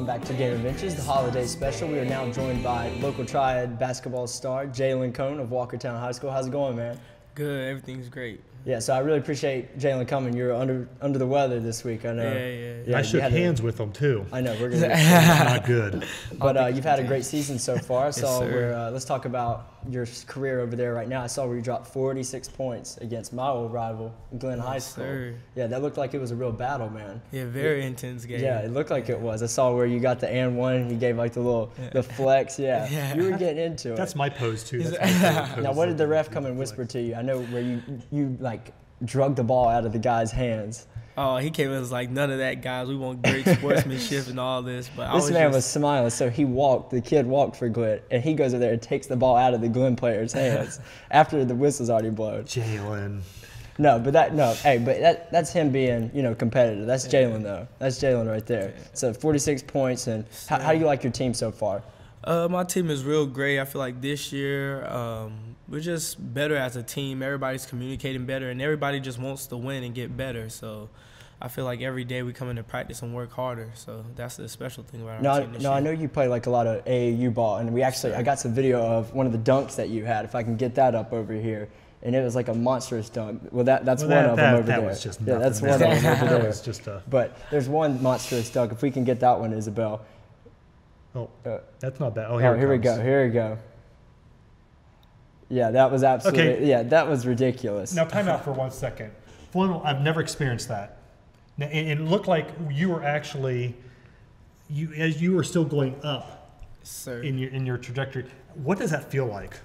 back to Game Adventures, the holiday special. We are now joined by local Triad basketball star Jalen Cone of Walkertown High School. How's it going, man? Good, everything's great. Yeah, so I really appreciate Jalen coming. You're under the weather this week, I know. Yeah, I shook hands with him too. I know, we're gonna not good. But you've had a great season so far. I saw sir. where let's talk about your career over there right now. I saw where you dropped 46 points against my old rival, Glenn High School. Sir. Yeah, that looked like it was a real battle, man. Yeah, very intense game. Yeah, it looked like it was. I saw where you got the and one, and you gave like the flex. Yeah, you were getting into it. That's my pose too. That's my favorite pose. Now, what did the ref come and whisper to you? I know where you like drug the ball out of the guy's hands. Oh, he came and was like, none of that, guys. We want great sportsmanship and all this. But this man was smiling, so the kid walked for Glenn, and he goes over there and takes the ball out of the Glenn player's hands after the whistle's already blown. Jalen. But that's him being, competitive. That's Jalen, though. That's Jalen right there. So 46 points, and how do you like your team so far? My team is real great. I feel like this year we're just better as a team. Everybody's communicating better, and everybody just wants to win and get better. So I feel like every day we come into practice and work harder. So that's the special thing about our team this year. I know you play like a lot of AAU ball, and I got some video of one of the dunks that you had, if I can get that up over here. And it was like a monstrous dunk. That's one of them over there. Was just yeah, that's one of them over there. That was just But there's one monstrous dunk. If we can get that one, Isabel. Oh, that's not bad. Oh, here we go. Here we go. Yeah, that was absolutely. Okay. Yeah, that was ridiculous. Now, time out for 1 second. I've never experienced that. Now, it looked like you were actually, as you were still going up, sir, in your trajectory. What does that feel like?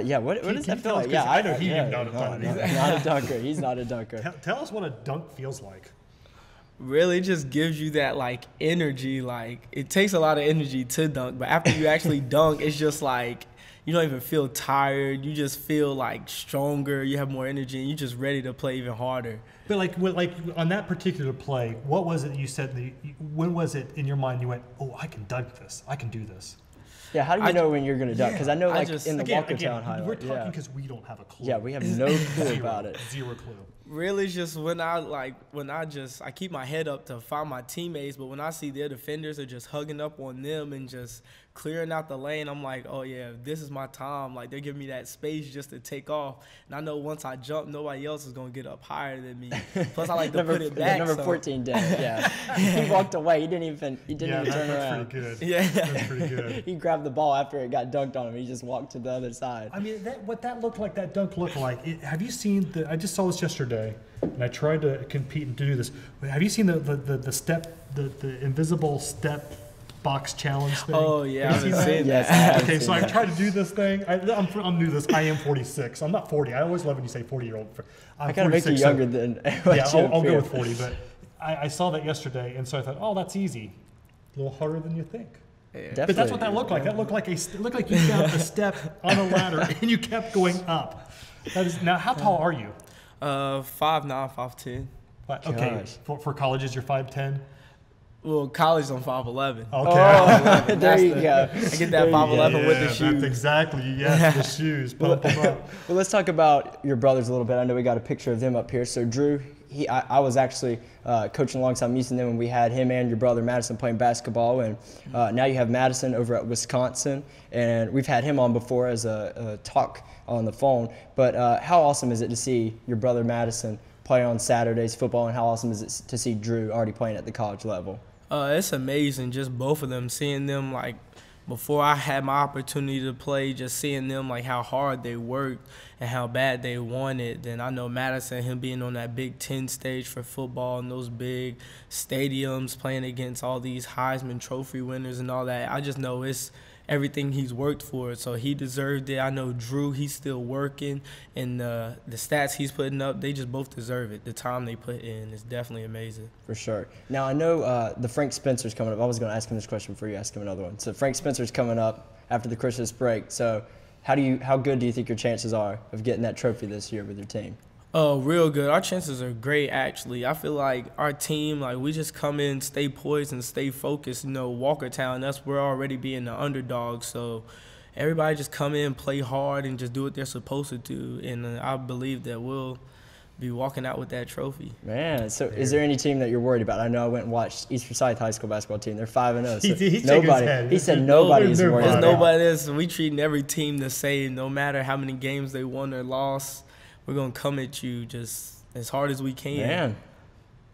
Yeah, what does that feel like? Yeah, I know he's not a dunker. Not a dunker. He's not a dunker. Tell us what a dunk feels like. Really just gives you that like energy. Like it takes a lot of energy to dunk, but after you actually dunk, it's just like you don't even feel tired. You just feel like stronger. You have more energy, and you're just ready to play even harder. But like on that particular play, what was it you said? When was it in your mind you went, "Oh, I can dunk this. I can do this." Yeah, how do you know when you're going to dunk? Because I know in the Walkertown highlight. We're talking because we don't have a clue. Yeah, we have no clue about it. Zero clue. Really, just I keep my head up to find my teammates, but when I see their defenders are just hugging up on them and just clearing out the lane, I'm like, oh yeah, this is my time. Like they're giving me that space just to take off, and I know once I jump, nobody else is gonna get up higher than me. Plus, I like to put it back. Number 14 did. Yeah, he walked away. He didn't even turn around. That's pretty good. Yeah, that's pretty good. He grabbed the ball after it got dunked on him. He just walked to the other side. I mean, what that dunk looked like. Have you seen I just saw this yesterday, and I tried to compete and do this. Have you seen the step, the invisible step box challenge thing? Oh yeah, I've seen that. Yes, okay, so I tried to do this thing. I'm new to this. I am 46. I'm not 40. I always love when you say 40-year-old. I gotta make you younger than. Yeah, I'll go with 40. But I saw that yesterday, and so I thought, oh, that's easy. A little harder than you think. Yeah. But that's what that looked like. That looked like you got a step on a ladder and you kept going up. Now, how tall are you? 5'9", 5'10". Okay, for colleges, you're 5'10". Well, college on 5'11". Okay. Oh, there you go. I get that 5'11" with the shoes. That's exactly, the shoes. Pump them up. Well, let's talk about your brothers a little bit. I know we got a picture of them up here. So Drew, I was actually coaching alongside Mason then when we had him and your brother Madison playing basketball, and now you have Madison over at Wisconsin, and we've had him on before as a talk on the phone. But how awesome is it to see your brother Madison play on Saturdays football, and how awesome is it to see Drew already playing at the college level? It's amazing, just both of them, seeing them like before I had my opportunity to play, just seeing them like how hard they worked and how bad they wanted. Then I know Madison, him being on that Big Ten stage for football and those big stadiums, playing against all these Heisman Trophy winners and all that. I just know it's everything he's worked for, so he deserved it. I know Drew, he's still working, and the stats he's putting up, they just both deserve it. The time they put in is definitely amazing. For sure. Now, I know the Frank Spencer's coming up. I was going to ask him this question before you ask him another one. So Frank Spencer's coming up after the Christmas break. So how good do you think your chances are of getting that trophy this year with your team? Oh, real good. Our chances are great, actually. I feel like our team, like we just come in, stay poised, and stay focused. Walkertown, we're already being the underdog, so everybody just come in, play hard, and just do what they're supposed to do. And I believe that we'll be walking out with that trophy. Man, so is there any team that you're worried about? I know I went and watched East Forsyth High School basketball team. They're 5-0. So He's nobody. He said nobody is worried There's about. nobody else. We treating every team the same. No matter how many games they won or lost, we're gonna come at you just as hard as we can. Man.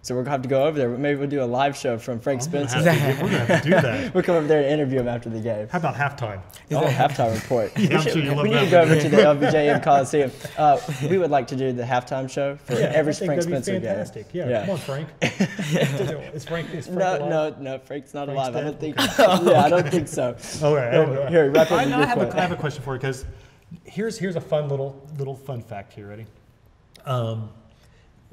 So we're going to have to go over there. Maybe we'll do a live show from Frank Spencer. We're going to have to do that. We'll come over there and interview him after the game. How about halftime? Oh, halftime report. Yeah, I'm sure you love we need to go over to the LBJM Coliseum. We would like to do the halftime show for every Frank Spencer game. Fantastic. Yeah, come on, Frank. Is Frank alive? No, Frank's not alive. Dead? I don't think. I don't think so. All right. Here, wrap up I with your question. have a question for you because here's a fun little fun fact here. Ready?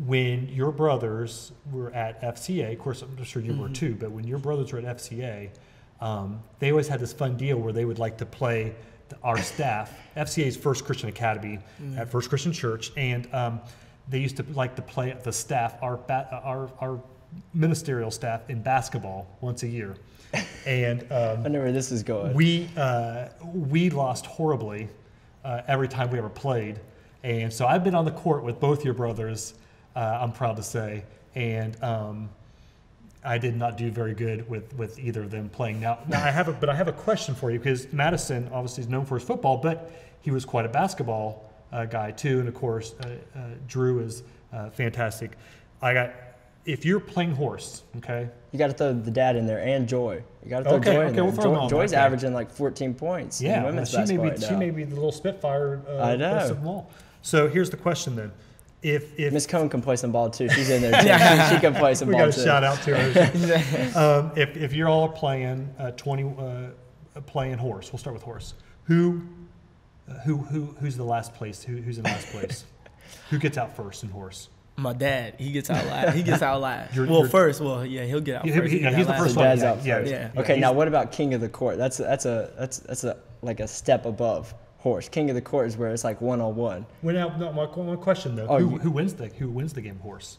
When your brothers were at FCA, of course, I'm sure you were too, but when your brothers were at FCA, they always had this fun deal where they would like to play our staff, FCA's First Christian Academy at First Christian Church, and they used to like to play the staff, our ministerial staff in basketball once a year. And I know where this is going. We lost horribly every time we ever played. And so I've been on the court with both your brothers, I'm proud to say, and I did not do very good with either of them playing. Now I have a question for you because Madison obviously is known for his football, but he was quite a basketball guy too, and of course Drew is fantastic. If you're playing horse, okay, you got to throw the dad in there and Joy. You got to throw Joy in there. We'll throw him on. Joy's averaging like 14 points. Yeah, in women's she basketball may be the little Spitfire. I know. Best of them all. So here's the question then. If Miss Cone can play some ball too, she's in there too. she can play some ball too. We got a shout out to her. If you're all playing playing horse, we'll start with horse. Who's the last place? Who's in last place? Who gets out first in horse? My dad, he gets out last. He gets out last. He'll get out first. He's the first So one. dad's out first. Yeah. Okay, now what about King of the Court? That's a like a step above horse. King of the Court is where it's like one-on-one. My question though, who wins the game horse?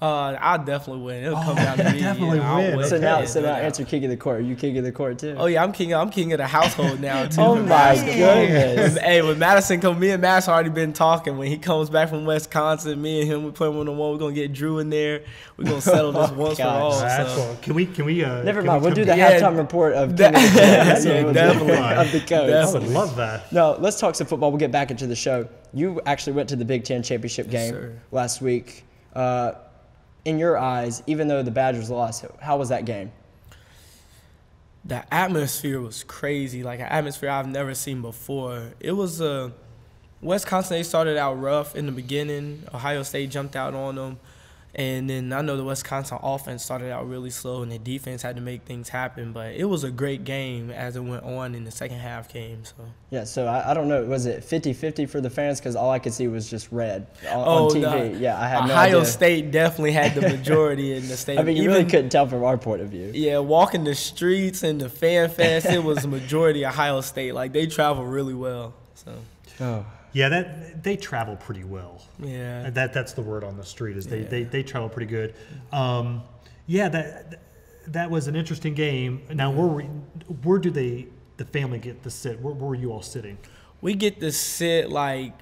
I'll definitely win. It'll come down to me. Definitely win. So now answer King of the Court. Are you King of the Court too? Oh yeah, I'm king of the household now too. Oh my goodness. Hey, when Madison comes, me and Madison already been talking. When he comes back from Wisconsin, me and him we play 1-on-1. We're gonna get Drew in there. We're gonna settle this once for all. So. Can we? Never mind. We'll do the halftime report of King of the Court. Definitely. Of the coach. I would love that. No, let's talk some football. We'll get back into the show. You actually went to the Big Ten championship game last week. In your eyes, even though the Badgers lost, how was that game? The atmosphere was crazy, like an atmosphere I've never seen before. It was Wisconsin, they started out rough in the beginning. Ohio State jumped out on them. And then I know the Wisconsin offense started out really slow, and the defense had to make things happen. But it was a great game as it went on in the second half came. So yeah, so I don't know. Was it 50-50 for the fans? Because all I could see was just red on TV. No. Yeah, I had no idea. Ohio State definitely had the majority in the stadium. I mean, you really couldn't tell from our point of view. Yeah, walking the streets and the fan fest, it was majority Ohio State. Like, they travel really well. So. Yeah, they travel pretty well. Yeah, that's the word on the street is they travel pretty good. That was an interesting game. Now where do the family get to sit? Where were you all sitting? We get to sit like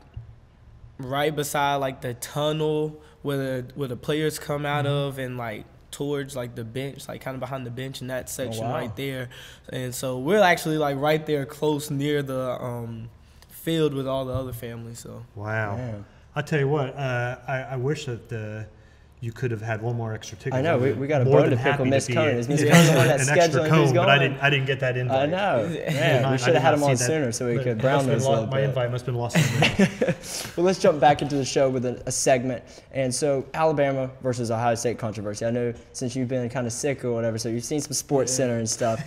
right beside like the tunnel where the players come out of, and like towards like the bench, like kind of behind the bench in that section right there. And so we're actually like right there close near the field with all the other families. So wow. Man. I'll tell you what, I wish that you could have had one more extra ticket. I know, we got a bone to pick with Miss Cone. Is Miss Cone on that schedule? Cone, but I didn't get that invite. I know. Man, we should have had him on sooner so we could brown those a little bit. My invite must have been lost. Well, let's jump back into the show with a segment. And so, Alabama versus Ohio State controversy. I know since you've been kind of sick or whatever, so you've seen some Sports Center and stuff.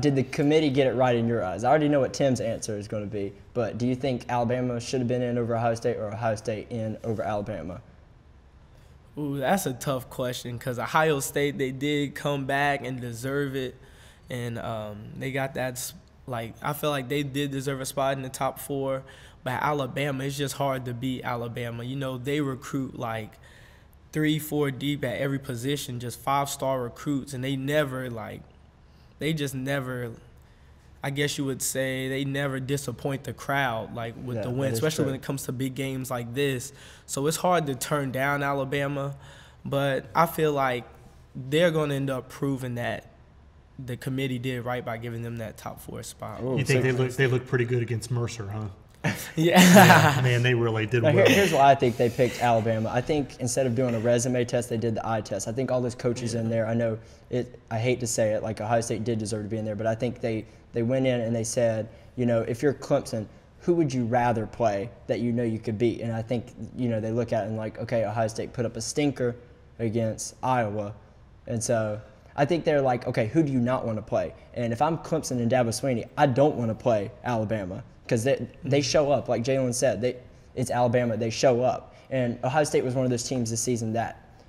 Did the committee get it right in your eyes? I already know what Tim's answer is going to be, but do you think Alabama should have been in over Ohio State or Ohio State in over Alabama? Ooh, that's a tough question because Ohio State, they did come back and deserve it, and they got that. Like, I feel like they did deserve a spot in the top 4, but Alabama, it's just hard to beat Alabama. You know, they recruit like 3-4 deep at every position, just 5-star recruits, and they just never. I guess you would say they never disappoint the crowd, like with the win, especially when it comes to big games like this. So it's hard to turn down Alabama, but I feel like they're going to end up proving that the committee did right by giving them that top 4 spot. You think they look pretty good against Mercer, huh? Yeah. Man, they really did well. Here's why I think they picked Alabama. I think instead of doing a resume test, they did the eye test. I think all those coaches in there, I know I hate to say it, like Ohio State did deserve to be in there, but I think they went in and they said, if you're Clemson, who would you rather play that you could beat? And I think, they look at it and like, okay, Ohio State put up a stinker against Iowa. And so I think they're like, okay, who do you not want to play? And if I'm Clemson and Dabo Swinney, I don't want to play Alabama because they show up. Like Jalen said, it's Alabama. They show up. And Ohio State was one of those teams this season that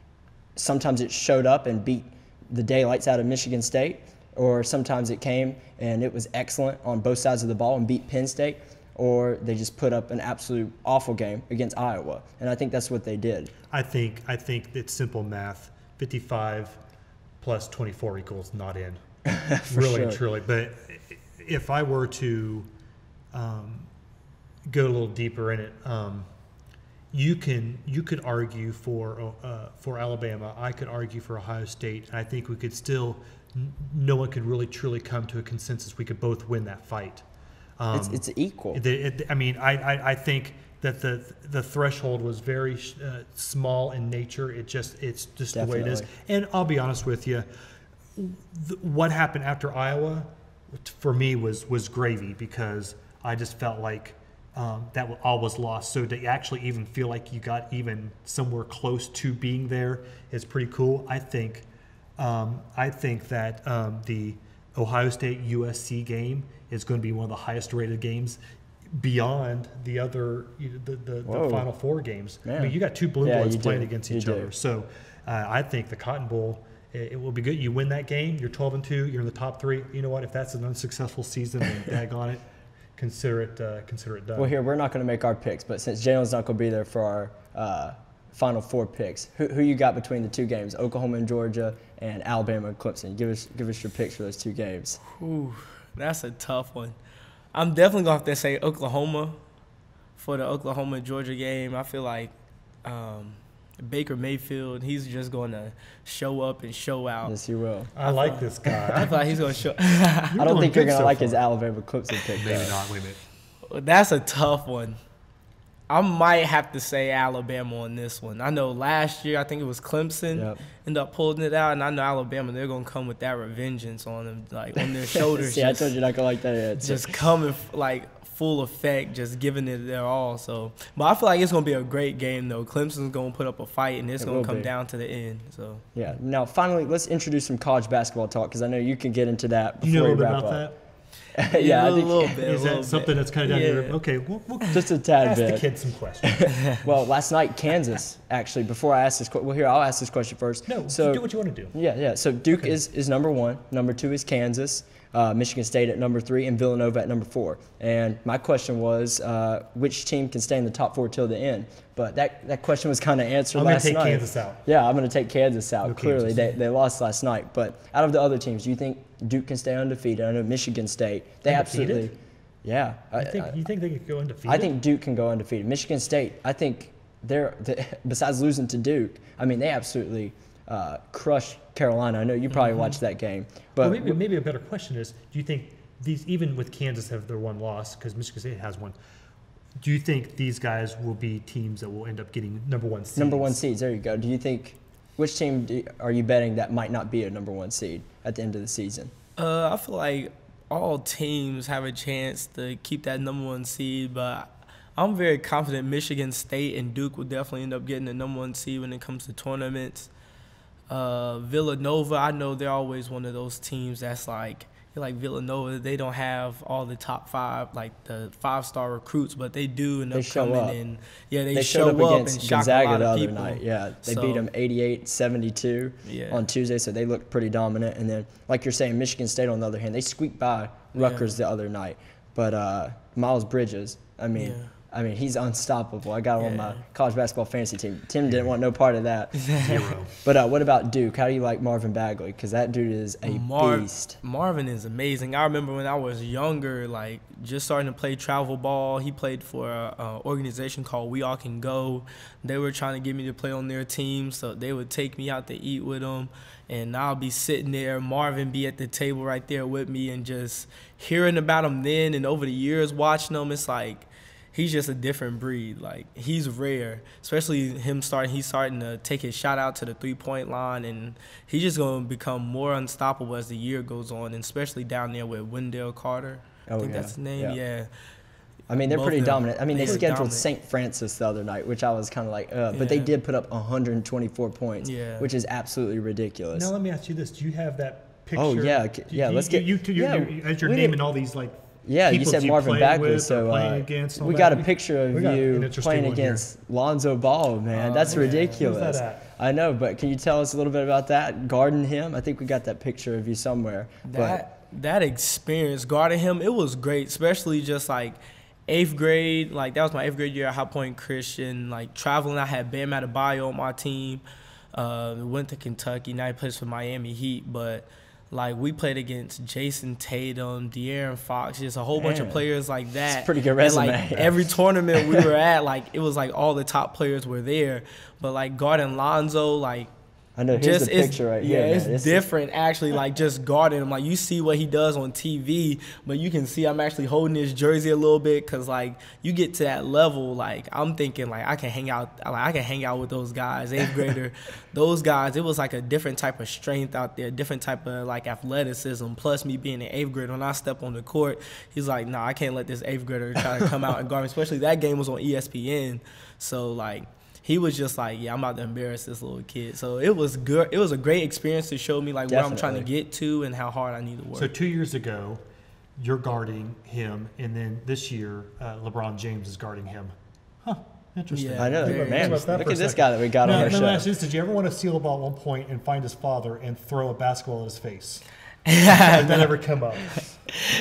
sometimes it showed up and beat the daylights out of Michigan State, or sometimes it came and it was excellent on both sides of the ball and beat Penn State, or they just put up an absolute awful game against Iowa. And I think that's what they did. I think it's simple math. 55 plus 24 equals not in. Really and truly. But if I were to go a little deeper in it, you could argue for Alabama. I could argue for Ohio State. And I think we could still, no one could really truly come to a consensus. We could both win that fight. It's equal. I think that the threshold was very small in nature. It's just Definitely. The way it is. And I'll be honest with you, what happened after Iowa, for me, was gravy, because I just felt like that all was lost. So to actually even feel like you got even somewhere close to being there is pretty cool. I think that the Ohio State USC game is going to be one of the highest rated games beyond the other the Final Four games. Man. I mean, you got two blue bloods playing against each other. So I think the Cotton Bowl, it will be good. You win that game, you're 12-2, you're in the top 3. You know what? If that's an unsuccessful season, then daggone it, consider it done. Well, here, we're not going to make our picks, but since Jalen's not going to be there for our Final Four picks, who you got between the two games, Oklahoma and Georgia and Alabama and Clemson? Give us your picks for those two games. Ooh, that's a tough one. I'm definitely going to have to say Oklahoma for the Oklahoma-Georgia game. I feel like Baker Mayfield, he's just going to show up and show out. Yes, he will. I like this guy. I feel like he's going to show I don't think you're going to like his Alabama-Clemson pick. Maybe not. Wait a minute. That's a tough one. I might have to say Alabama on this one. I know last year, I think it was Clemson, ended up pulling it out, and I know Alabama, they're going to come with that revengeance on them, like on their shoulders. See, I told you not going to like that yet. Just coming like full effect, just giving it their all. So, but I feel like it's going to be a great game, though. Clemson's going to put up a fight, and it's going to come down to the end. So yeah. Now, finally, let's introduce some college basketball talk, because I know you can get into that before you know we wrap about up. That? Yeah, a little bit. Is that something that's kind of down your okay? We'll just a tad ask bit. the kids some questions. Well, last night, Kansas, actually, before I ask this question, well, here, I'll ask this question first. No, so, do what you want to do. Yeah. So Duke is number 1. Number 2 is Kansas. Michigan State at number 3, and Villanova at number 4. And my question was, which team can stay in the top 4 till the end? But that question was kind of answered last night. I'm going to take Kansas out. Yeah, I'm going to take Kansas out. No, clearly, Kansas. They lost last night. But out of the other teams, do you think Duke can stay undefeated? I know Michigan State. They absolutely. Yeah. You think they could go undefeated? I think Duke can go undefeated. Michigan State, I think besides losing to Duke, I mean, they absolutely crushed Carolina. I know you probably watched that game. But well, maybe a better question is, do you think these, even with Kansas have their one loss, because Michigan State has one, do you think these guys will be teams that will end up getting number 1 seeds? Number 1 seeds, there you go. Do you think, which team are you betting that might not be a number 1 seed at the end of the season? I feel like all teams have a chance to keep that number 1 seed, but I'm very confident Michigan State and Duke will definitely end up getting the number 1 seed when it comes to tournaments. Villanova, I know they're always one of those teams that's like Villanova, they don't have all the top 5, like the 5-star recruits, but they do end up coming in. Yeah, they show up against and shock Gonzaga a lot the of other people. night. Yeah, they beat them 88-72 on Tuesday, so they looked pretty dominant. And then, like you're saying, Michigan State, on the other hand, they squeaked by Rutgers the other night. But Miles Bridges, I mean, I mean, he's unstoppable. I got him on Yeah. my college basketball fantasy team. Tim didn't want no part of that. 0. But what about Duke? How do you like Marvin Bagley? Because that dude is a beast. Marvin is amazing. I remember when I was younger, like just starting to play travel ball. He played for an organization called We All Can Go. They were trying to get me to play on their team, so they would take me out to eat with them. And I'll be sitting there, Marvin be at the table right there with me, and just hearing about him then and over the years watching him, it's like he's just a different breed. Like, he's rare, especially he's starting to take his shot out to the three-point line, and he's just going to become more unstoppable as the year goes on, and especially down there with Wendell Carter. I think that's his name, yeah. I mean, they're pretty dominant. I mean, they scheduled dominant. St. Francis the other night, which I was kind of like, but they did put up 124 points, which is absolutely ridiculous. Now let me ask you this: do you have that picture? Oh yeah, yeah. Let's get as you're naming all these like. Yeah, you said Marvin Bagley, so we got a picture of you playing against Lonzo Ball, man. That's ridiculous. Where's that at? I know, but can you tell us a little bit about that? Guarding him? I think we got that picture of you somewhere. That experience, guarding him, it was great, especially just like 8th grade. Like, that was my 8th grade year at High Point Christian. Like, traveling, I had Bam Adebayo on my team. Went to Kentucky. Now he plays for Miami Heat, but like, we played against Jason Tatum, De'Aaron Fox, just a whole bunch of players like that. It's a pretty good resume. And, like, every tournament we were at, like, it was like all the top players were there. But like guarding Lonzo, like, I know, here's the picture right here. Yeah, it's different actually, like, just guarding him. Like, you see what he does on TV, but you can see I'm actually holding his jersey a little bit, because like, you get to that level, like, I'm thinking like I can hang out with those guys, 8th grader. Those guys, it was like a different type of strength out there, different type of like athleticism, plus me being an 8th grader. When I step on the court, he's like, nah, I can't let this 8th grader try to come out and guard me, especially that game was on ESPN. So like, he was just like, yeah, I'm about to embarrass this little kid. So it was good. It was a great experience to show me like where I'm trying to get to and how hard I need to work. So 2 years ago, you're guarding him, and then this year, LeBron James is guarding him. Huh, interesting. Yeah, I know. Man, look at this second. guy that we got on our show. Did you ever want to steal the ball at one point and find his father and throw a basketball at his face? Did that ever come up?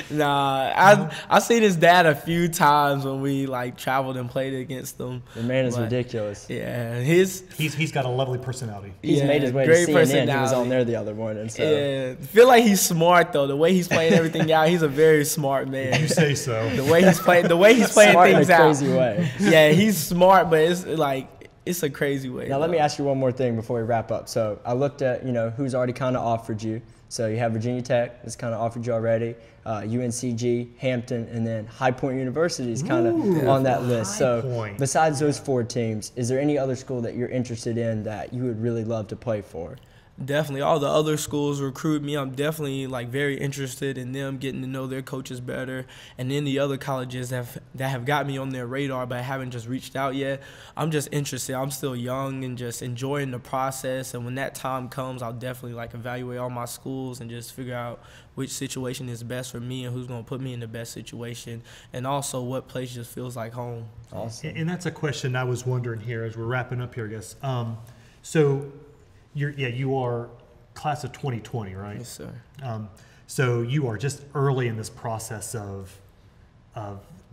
Nah, I seen his dad a few times when we like traveled and played against him. The man is ridiculous. Yeah, he's got a lovely personality. He's made his way to CNN. He was on there the other morning. So. Yeah, feel like he's smart though. The way he's playing everything out, he's a very smart man. You say so. The way he's playing smart things in a out. crazy way. Yeah, he's smart, but it's like, it's a crazy way. Now, let me ask you one more thing before we wrap up. So I looked at, who's already kind of offered you. So you have Virginia Tech that's kind of offered you already, UNCG, Hampton, and then High Point University is kind of on that list. So besides those 4 teams, is there any other school that you're interested in that you would really love to play for? Definitely. All the other schools recruit me. I'm definitely like very interested in them, getting to know their coaches better. And then the other colleges that have got me on their radar but haven't just reached out yet, I'm just interested. I'm still young and just enjoying the process. And when that time comes, I'll definitely like evaluate all my schools and just figure out which situation is best for me and who's going to put me in the best situation, and also what place just feels like home. Awesome. And that's a question I was wondering here as we're wrapping up here, I guess. So you are class of 2020, right? Yes, sir. So you are just early in this process of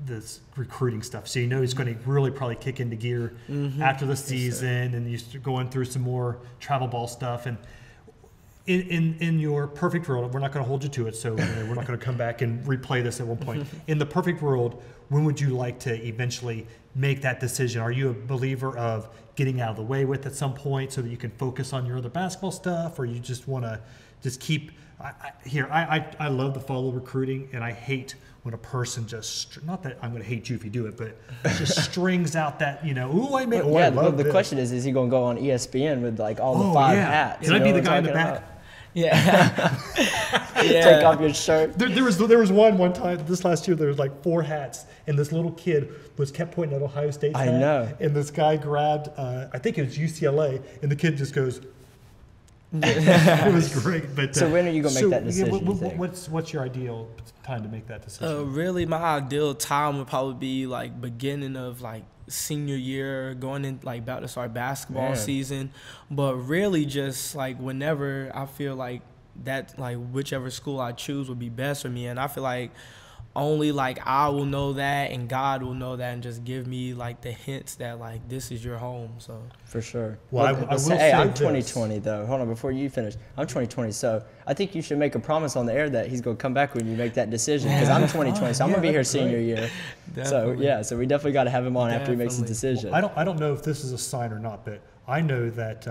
this recruiting stuff. So it's going to really probably kick into gear after the season, and you're going through some more travel ball stuff. And in your perfect world, we're not going to hold you to it, so we're not going to come back and replay this at one point. In the perfect world, when would you like to eventually make that decision? Are you a believer of getting out of the way with at some point so that you can focus on your other basketball stuff, or you just want to just keep I love the follow recruiting, and I hate when a person just, not that I'm going to hate you if you do it, but just strings out that, ooh, I made, I love the this. question is he going to go on ESPN with like all the 5 hats? Can I be the guy in the back? Yeah. Take off your shirt. There was one time this last year. There was like 4 hats, and this little kid kept pointing at Ohio State's hat. I know. And this guy grabbed, I think it was UCLA, and the kid just goes. It was great. But so when are you gonna make that decision? What's your ideal time to make that decision? Really, my ideal time would probably be like beginning of like senior year, going in like about to start basketball season. But really, just like whenever I feel like that, like whichever school I choose would be best for me. And I feel like only like I will know that and God will know that and just give me like the hints that like this is your home. So for sure. Well, I will say hey, I'm this. 2020 though. Hold on, before you finish, I'm 2020. So I think you should make a promise on the air that he's gonna come back when you make that decision. Because I'm 2020, so I'm gonna be here senior year. So yeah, so we definitely got to have him on after he makes the decision. Well, I don't know if this is a sign or not, but I know that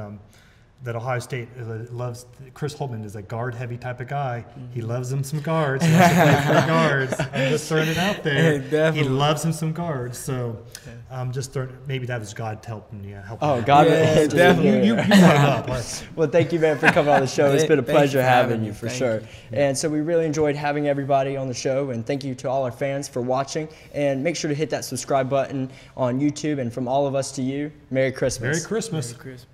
that Ohio State loves Chris Holtmann is a guard-heavy type of guy. He loves him some guards. He wants to play for the guards. I'm just throwing it out there. He loves him some guards. So I'm just throwing. Maybe that was God helping you. Oh, God, yeah, definitely. You brought it up. Well, thank you, man, for coming on the show. It's been a pleasure having you, for Thank sure. you. And so we really enjoyed having everybody on the show. And thank you to all our fans for watching. And make sure to hit that subscribe button on YouTube. And from all of us to you, Merry Christmas. Merry Christmas. Merry Christmas.